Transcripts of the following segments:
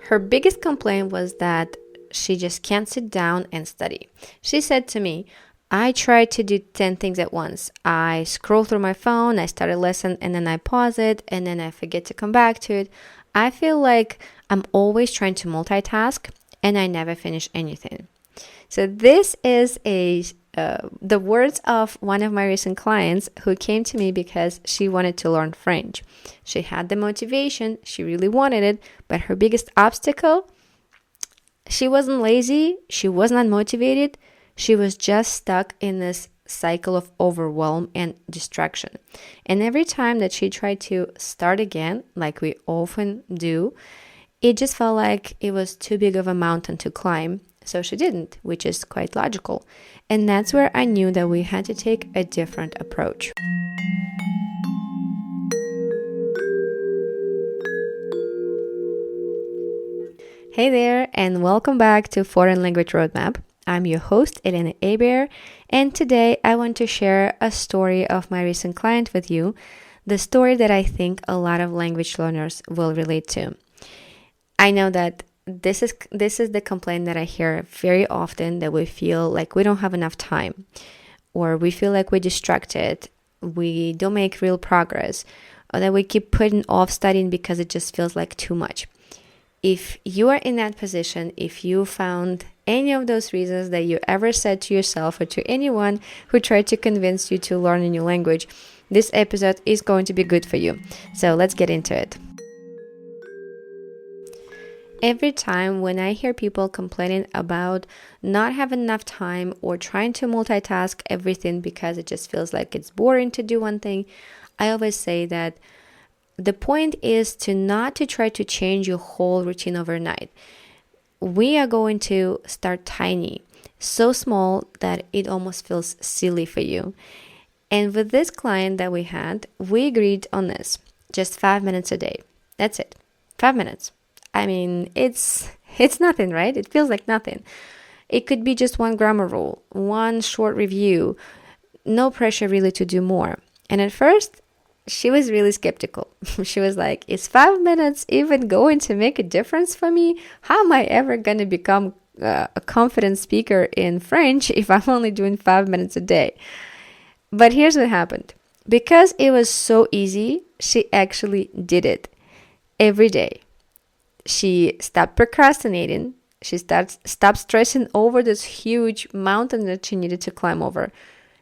Her biggest complaint was that she just can't sit down and study. She said to me, I try to do 10 things at once. I scroll through my phone, I start a lesson, and then I pause it, and then I forget to come back to it. I feel like I'm always trying to multitask, and I never finish anything. So this is the words of one of my recent clients who came to me because she wanted to learn French. She had the motivation, she really wanted it, but her biggest obstacle, she wasn't lazy, she was not motivated, she was just stuck in this cycle of overwhelm and distraction. And every time that she tried to start again, like we often do, it just felt like it was too big of a mountain to climb. So she didn't, which is quite logical. And that's where I knew that we had to take a different approach. Hey there, and welcome back to Foreign Language Roadmap. I'm your host, Elena Eber, and today I want to share a story of my recent client with you, the story that I think a lot of language learners will relate to. I know that this is the complaint that I hear very often, that we feel like we don't have enough time, or we feel like we're distracted, we don't make real progress, or that we keep putting off studying because it just feels like too much. If you are in that position, if you found any of those reasons that you ever said to yourself or to anyone who tried to convince you to learn a new language, this episode is going to be good for you. So let's get into it. Every time when I hear people complaining about not having enough time or trying to multitask everything because it just feels like it's boring to do one thing, I always say that the point is not to try to change your whole routine overnight. We are going to start tiny, so small that it almost feels silly for you. And with this client that we had, we agreed on this. Just 5 minutes a day. That's it. 5 minutes. I mean, it's nothing, right? It feels like nothing. It could be just one grammar rule, one short review, no pressure really to do more. And at first, she was really skeptical. She was like, is 5 minutes even going to make a difference for me? How am I ever going to become a confident speaker in French if I'm only doing 5 minutes a day? But here's what happened. Because it was so easy, she actually did it every day. She stopped procrastinating. She stopped stressing over this huge mountain that she needed to climb over.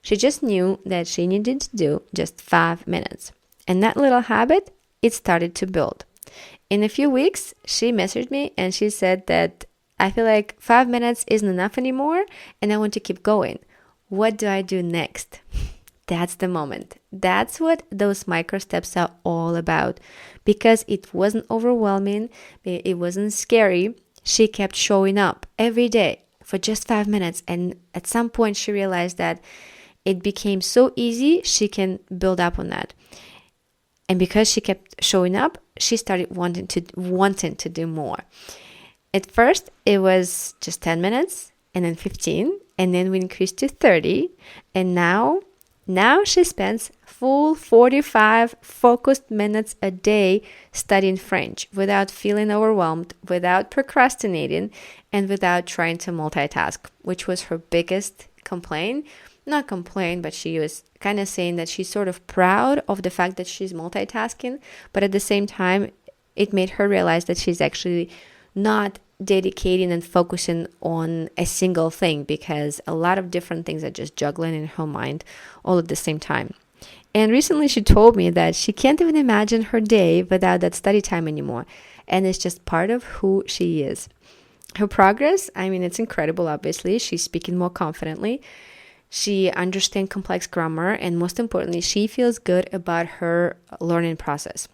She just knew that she needed to do just 5 minutes. And that little habit, it started to build. In a few weeks, she messaged me and she said that I feel like 5 minutes isn't enough anymore and I want to keep going. What do I do next? That's the moment. That's what those micro steps are all about. Because it wasn't overwhelming, it wasn't scary. She kept showing up every day for just 5 minutes. And at some point she realized that it became so easy, she can build up on that. And because she kept showing up, she started wanting to do more. At first, it was just 10 minutes, and then 15, and then we increased to 30. And now she spends full 45 focused minutes a day studying French without feeling overwhelmed, without procrastinating, and without trying to multitask, which was her biggest complaint. Not complain, but she was kind of saying that she's sort of proud of the fact that she's multitasking, but at the same time, it made her realize that she's actually not dedicating and focusing on a single thing because a lot of different things are just juggling in her mind all at the same time. And recently she told me that she can't even imagine her day without that study time anymore, and it's just part of who she is. Her progress, I mean, it's incredible, obviously. She's speaking more confidently. She understands complex grammar, and most importantly, she feels good about her learning process.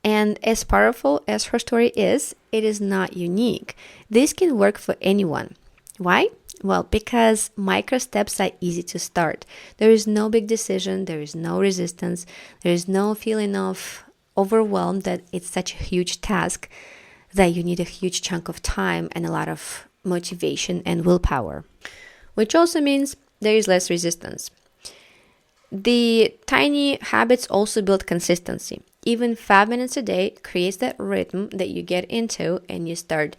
And as powerful as her story is, it is not unique. This can work for anyone. Why? Well, because micro steps are easy to start. There is no big decision, there is no resistance, there is no feeling of overwhelmed that it's such a huge task that you need a huge chunk of time and a lot of motivation and willpower. Which also means there is less resistance. The tiny habits also build consistency. Even 5 minutes a day creates that rhythm that you get into, and you start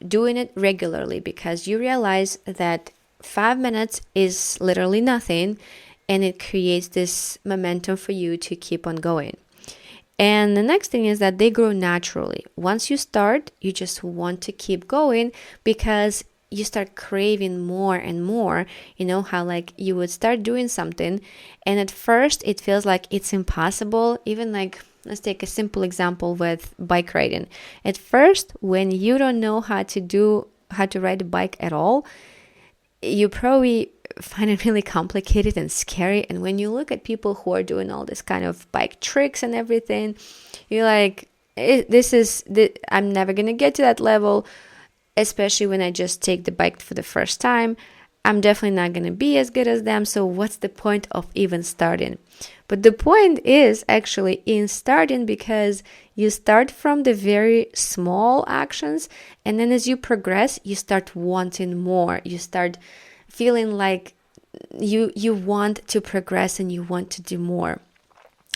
doing it regularly, because you realize that 5 minutes is literally nothing, and it creates this momentum for you to keep on going. And the next thing is that they grow naturally. Once you start, you just want to keep going, because you start craving more and more. You know how like you would start doing something, and at first it feels like it's impossible. Even like, let's take a simple example with bike riding. At first, when you don't know how to ride a bike at all, you probably find it really complicated and scary. And when you look at people who are doing all this kind of bike tricks and everything, you're like, I'm never gonna get to that level, especially when I just take the bike for the first time. I'm definitely not going to be as good as them. So what's the point of even starting? But the point is actually in starting, because you start from the very small actions, and then as you progress, you start wanting more. You start feeling like you want to progress and you want to do more.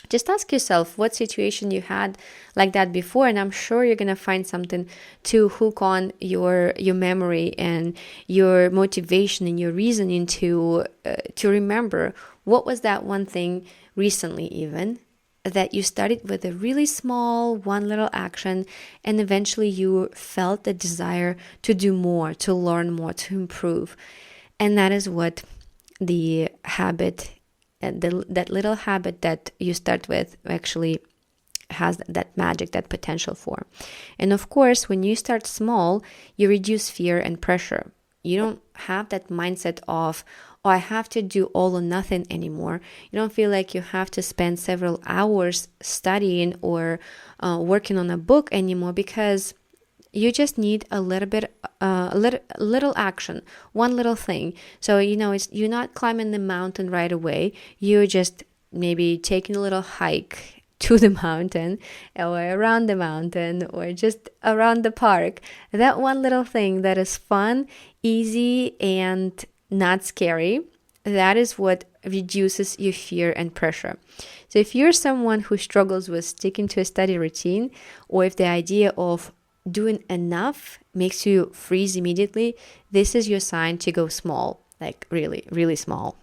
Just ask yourself what situation you had like that before, and I'm sure you're going to find something to hook on your memory and your motivation and your reasoning to remember what was that one thing recently, even that you started with a really small one little action, and eventually you felt the desire to do more, to learn more, to improve. And that is what the habit, that little habit that you start with, actually has that magic, that potential for. And of course, when you start small, you reduce fear and pressure. You don't have that mindset of, oh, I have to do all or nothing anymore. You don't feel like you have to spend several hours studying or working on a book anymore, because you just need a little bit, little action, one little thing. So, you're not climbing the mountain right away. You're just maybe taking a little hike to the mountain, or around the mountain, or just around the park. That one little thing that is fun, easy, and not scary, that is what reduces your fear and pressure. So if you're someone who struggles with sticking to a study routine, or if the idea of doing enough makes you freeze immediately, this is your sign to go small, like really, really small.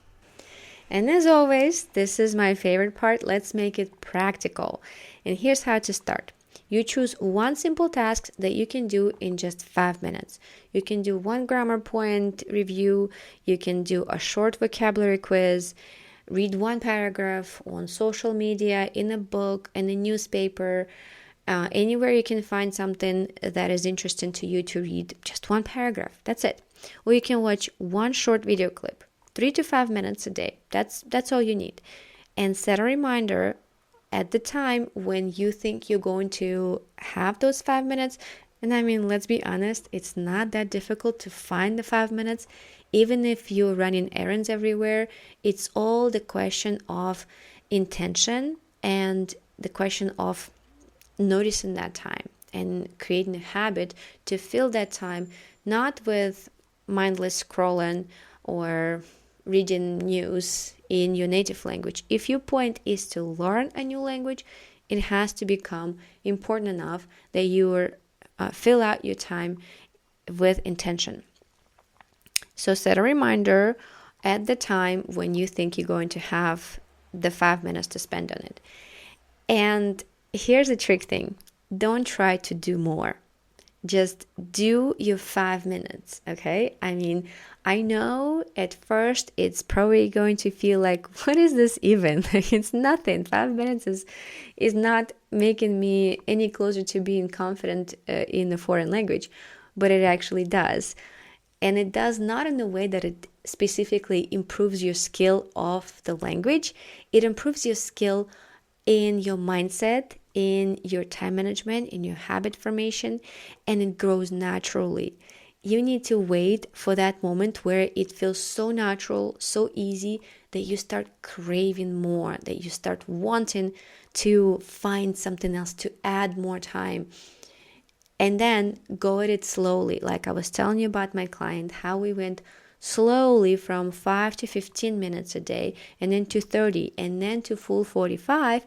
And as always, this is my favorite part. Let's make it practical. And here's how to start. You choose one simple task that you can do in just 5 minutes. You can do one grammar point review. You can do a short vocabulary quiz. Read one paragraph on social media, in a book, in a newspaper. Anywhere you can find something that is interesting to you to read, just one paragraph. That's it. Or you can watch one short video clip, 3 to 5 minutes a day. That's all you need. And set a reminder at the time when you think you're going to have those 5 minutes. And I mean, let's be honest, it's not that difficult to find the 5 minutes. Even if you're running errands everywhere, it's all the question of intention and the question of noticing that time and creating a habit to fill that time, not with mindless scrolling or reading news in your native language. If your point is to learn a new language, it has to become important enough that you fill out your time with intention. So set a reminder at the time when you think you're going to have the 5 minutes to spend on it. And here's the trick thing. Don't try to do more. Just do your 5 minutes, okay? I mean, I know at first it's probably going to feel like, what is this even? It's nothing. 5 minutes is not making me any closer to being confident in a foreign language, but it actually does. And it does not in a way that it specifically improves your skill of the language. It improves your skill in your mindset, in your time management, in your habit formation, and it grows naturally. You need to wait for that moment where it feels so natural, so easy, that you start craving more, that you start wanting to find something else, to add more time. And then go at it slowly. Like I was telling you about my client, how we went slowly from 5 to 15 minutes a day, and then to 30, and then to full 45.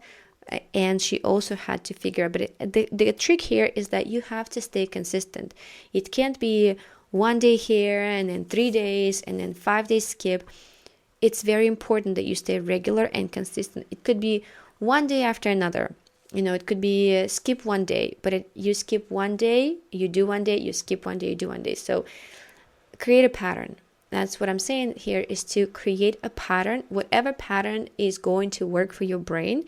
And she also had to figure out, but the trick here is that you have to stay consistent. It can't be one day here and then 3 days and then 5 days skip. It's very important that you stay regular and consistent. It could be one day after another. It could be skip one day, but you skip one day, you do one day, you skip one day, you do one day. So create a pattern. That's what I'm saying here, is to create a pattern. Whatever pattern is going to work for your brain,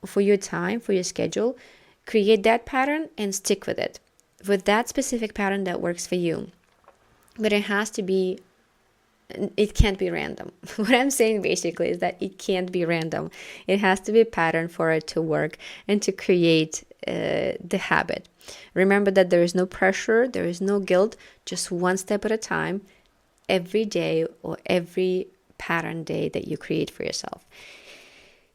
for your time, for your schedule, create that pattern and stick with it, with that specific pattern that works for you. But it can't be random. What I'm saying basically is that it can't be random. It has to be a pattern for it to work and to create the habit. Remember that there is no pressure, there is no guilt, just one step at a time, every day or every pattern day that you create for yourself.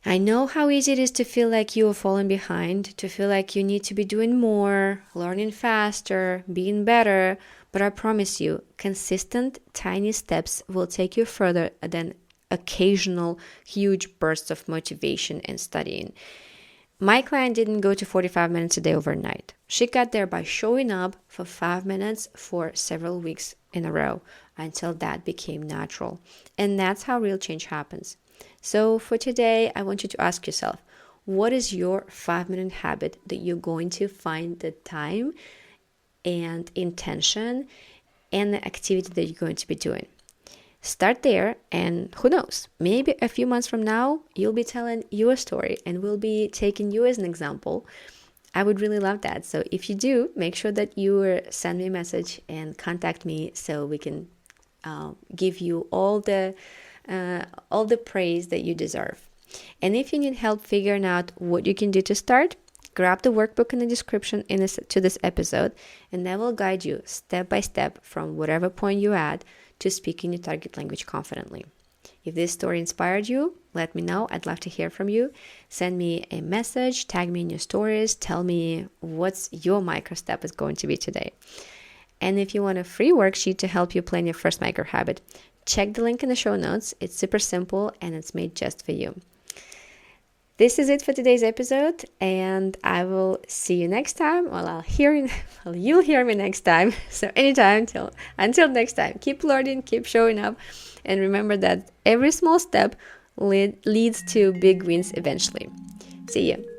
I know how easy it is to feel like you are falling behind, to feel like you need to be doing more, learning faster, being better, but I promise you, consistent, tiny steps will take you further than occasional huge bursts of motivation and studying. My client didn't go to 45 minutes a day overnight. She got there by showing up for 5 minutes for several weeks in a row until that became natural. And that's how real change happens. So for today, I want you to ask yourself, what is your 5-minute habit that you're going to find the time and intention and the activity that you're going to be doing? Start there, and who knows, maybe a few months from now, you'll be telling your story and we'll be taking you as an example. I would really love that. So if you do, make sure that you send me a message and contact me so we can give you all the praise that you deserve. And if you need help figuring out what you can do to start, grab the workbook in the description to this episode, and that will guide you step by step from whatever point you're at to speaking your target language confidently. If this story inspired you, let me know. I'd love to hear from you. Send me a message, tag me in your stories, tell me what's your micro step is going to be today. And if you want a free worksheet to help you plan your first micro habit, check the link in the show notes. It's super simple and it's made just for you. This is it for today's episode, and I will see you next time. You'll hear me next time. So anytime until next time, keep learning, keep showing up, and remember that every small step leads to big wins eventually. See you.